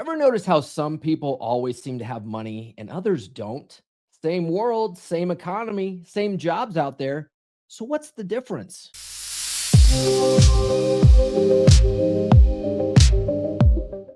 Ever notice how some people always seem to have money and others don't? Same world, same economy, same jobs out there. So, what's the difference?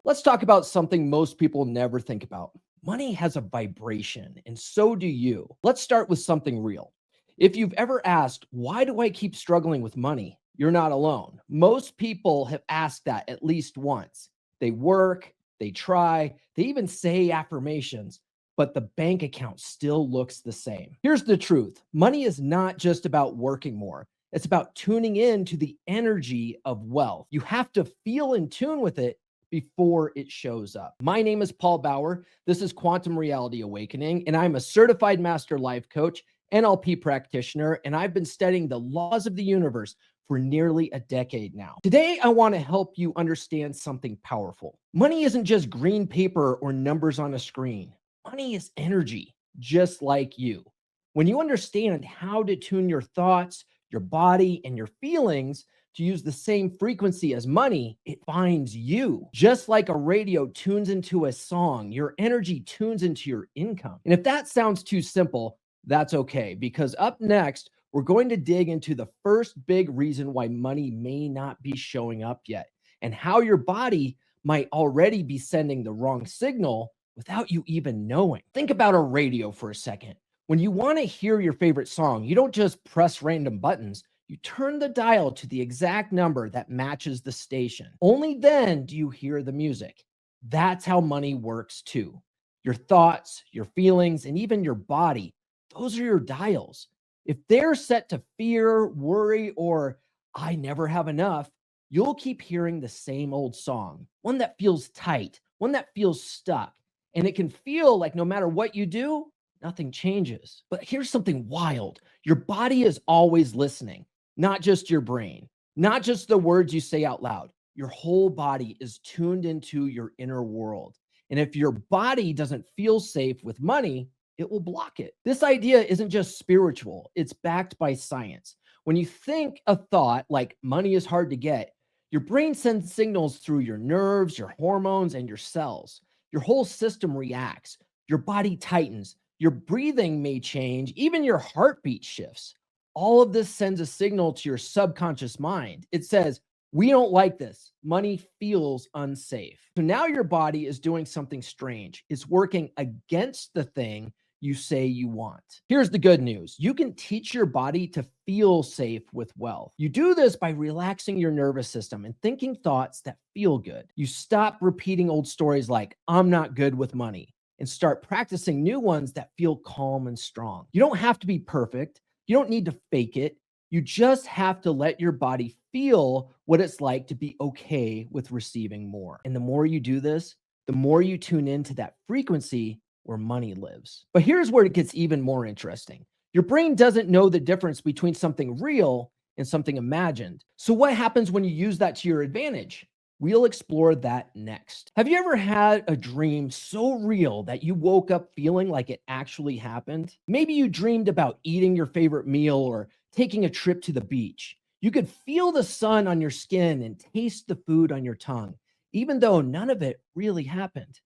Let's talk about something most people never think about. Money has a vibration, and so do you. Let's start with something real. If you've ever asked, why do I keep struggling with money? You're not alone. Most people have asked that at least once. They work, they try, they even say affirmations, but the bank account still looks the same. Here's the truth: money is not just about working more, it's about tuning in to the energy of wealth. You have to feel in tune with it before it shows up. My name is Paul Bauer. This is Quantum Reality Awakening, and I'm a certified master life coach, NLP practitioner, and I've been studying the laws of the universe for nearly a decade now. Today, I want to help you understand something powerful. Money isn't just green paper or numbers on a screen. Money is energy, just like you. When you understand how to tune your thoughts, your body, and your feelings to use the same frequency as money, it finds you. Just like a radio tunes into a song, your energy tunes into your income. And if that sounds too simple, that's okay, because up next, we're going to dig into the first big reason why money may not be showing up yet and how your body might already be sending the wrong signal without you even knowing. Think about a radio for a second. When you want to hear your favorite song, you don't just press random buttons. You turn the dial to the exact number that matches the station. Only then do you hear the music. That's how money works too. Your thoughts, your feelings, and even your body, those are your dials. If they're set to fear, worry, or I never have enough, you'll keep hearing the same old song, one that feels tight, one that feels stuck. And it can feel like no matter what you do, nothing changes. But here's something wild: your body is always listening, not just your brain, not just the words you say out loud. Your whole body is tuned into your inner world. And if your body doesn't feel safe with money, it will block it. This idea isn't just spiritual, it's backed by science. When you think a thought like money is hard to get, your brain sends signals through your nerves, your hormones, and your cells. Your whole system reacts. Your body tightens. Your breathing may change. Even your heartbeat shifts. All of this sends a signal to your subconscious mind. It says, we don't like this. Money feels unsafe. So now your body is doing something strange. It's working against the thing you say you want. Here's the good news: you can teach your body to feel safe with wealth. You do this by relaxing your nervous system and thinking thoughts that feel good. You stop repeating old stories like, I'm not good with money, and start practicing new ones that feel calm and strong. You don't have to be perfect. You don't need to fake it. You just have to let your body feel what it's like to be okay with receiving more. And the more you do this, the more you tune into that frequency where money lives. But here's where it gets even more interesting: your brain doesn't know the difference between something real and something imagined. So, what happens when you use that to your advantage? We'll explore that next. Have you ever had a dream so real that you woke up feeling like it actually happened? Maybe you dreamed about eating your favorite meal or taking a trip to the beach. You could feel the sun on your skin and taste the food on your tongue, even though none of it really happened.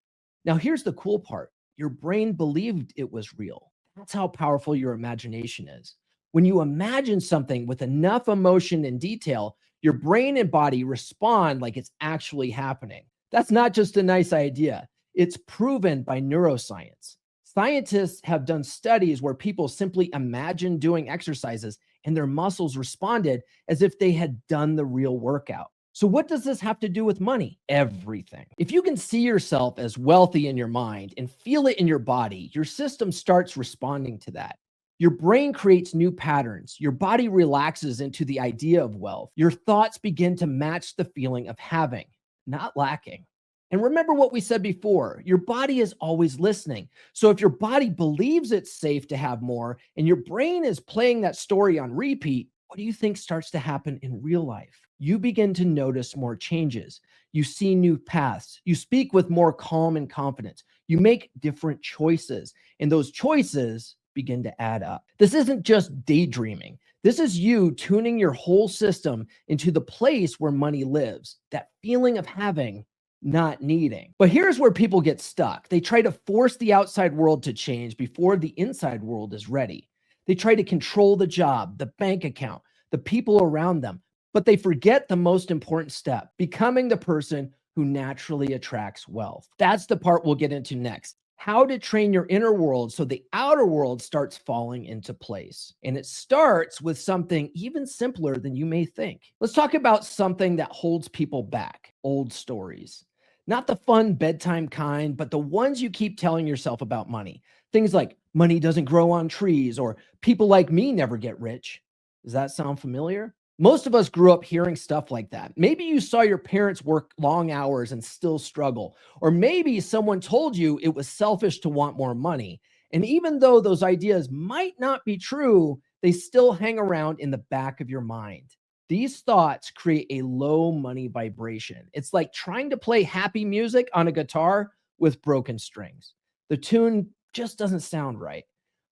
Now, here's the cool part: your brain believed it was real. That's how powerful your imagination is. When you imagine something with enough emotion and detail, your brain and body respond like it's actually happening. That's not just a nice idea, it's proven by neuroscience. Scientists have done studies where people simply imagined doing exercises and their muscles responded as if they had done the real workout. So, what does this have to do with money? Everything. If you can see yourself as wealthy in your mind and feel it in your body, your system starts responding to that. Your brain creates new patterns. Your body relaxes into the idea of wealth. Your thoughts begin to match the feeling of having, not lacking. And remember what we said before: your body is always listening. So if your body believes it's safe to have more and your brain is playing that story on repeat, what do you think starts to happen in real life? You begin to notice more changes. You see new paths. You speak with more calm and confidence. You make different choices, and those choices begin to add up. This isn't just daydreaming. This is you tuning your whole system into the place where money lives, that feeling of having, not needing. But here's where people get stuck. They try to force the outside world to change before the inside world is ready. They try to control the job, the bank account, the people around them, but they forget the most important step, becoming the person who naturally attracts wealth. That's the part we'll get into next. How to train your inner world so the outer world starts falling into place. And it starts with something even simpler than you may think. Let's talk about something that holds people back: old stories. Not the fun bedtime kind, but the ones you keep telling yourself about money. Things like money doesn't grow on trees or people like me never get rich. Does that sound familiar? Most of us grew up hearing stuff like that. Maybe you saw your parents work long hours and still struggle, or maybe someone told you it was selfish to want more money. And even though those ideas might not be true, they still hang around in the back of your mind. These thoughts create a low money vibration. It's like trying to play happy music on a guitar with broken strings. The tune just doesn't sound right.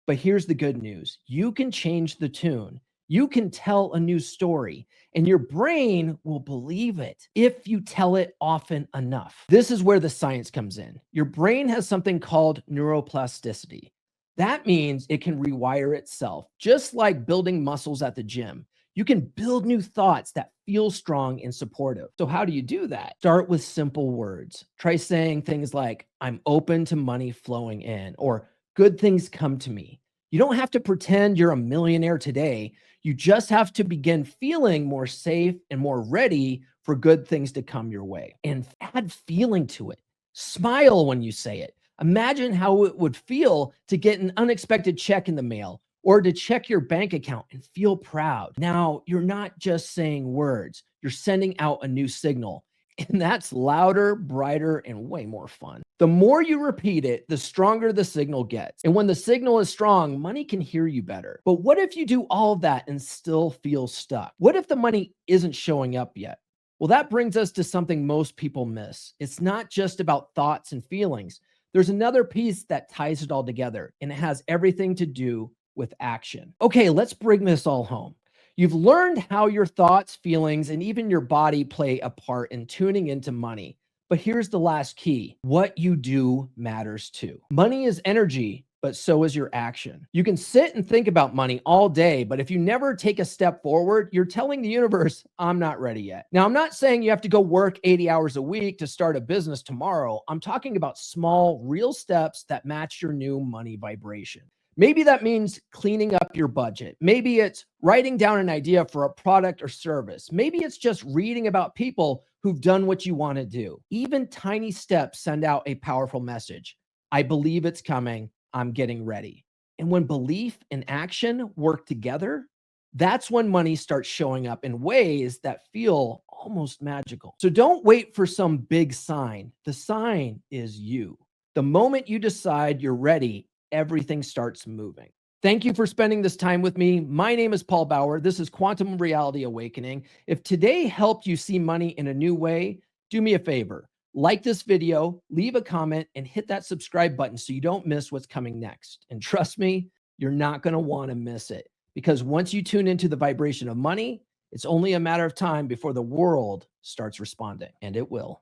But here's the good news: you can change the tune. You can tell a new story, and your brain will believe it if you tell it often enough. This is where the science comes in. Your brain has something called neuroplasticity. That means it can rewire itself, just like building muscles at the gym. You can build new thoughts that feel strong and supportive. So, how do you do that? Start with simple words. Try saying things like, I'm open to money flowing in, or good things come to me. You don't have to pretend you're a millionaire today. You just have to begin feeling more safe and more ready for good things to come your way. And add feeling to it. Smile when you say it. Imagine how it would feel to get an unexpected check in the mail or to check your bank account and feel proud. Now, you're not just saying words, you're sending out a new signal. And that's louder, brighter, and way more fun. The more you repeat it, the stronger the signal gets. And when the signal is strong, money can hear you better. But what if you do all of that and still feel stuck? What if the money isn't showing up yet? Well, that brings us to something most people miss. It's not just about thoughts and feelings. There's another piece that ties it all together, and it has everything to do with action. Okay, let's bring this all home. You've learned how your thoughts, feelings, and even your body play a part in tuning into money. But here's the last key: what you do matters too. Money is energy, but so is your action. You can sit and think about money all day, but if you never take a step forward, you're telling the universe, I'm not ready yet. Now, I'm not saying you have to go work 80 hours a week to start a business tomorrow. I'm talking about small, real steps that match your new money vibration. Maybe that means cleaning up your budget. Maybe it's writing down an idea for a product or service. Maybe it's just reading about people who've done what you want to do. Even tiny steps send out a powerful message. I believe it's coming. I'm getting ready. And when belief and action work together, that's when money starts showing up in ways that feel almost magical. So don't wait for some big sign. The sign is you. The moment you decide you're ready, everything starts moving. Thank you for spending this time with me. My name is Paul Bauer. This is Quantum Reality Awakening. If today helped you see money in a new way, do me a favor. Like this video, leave a comment, and hit that subscribe button so you don't miss what's coming next. And trust me, you're not going to want to miss it, because once you tune into the vibration of money, it's only a matter of time before the world starts responding, and it will.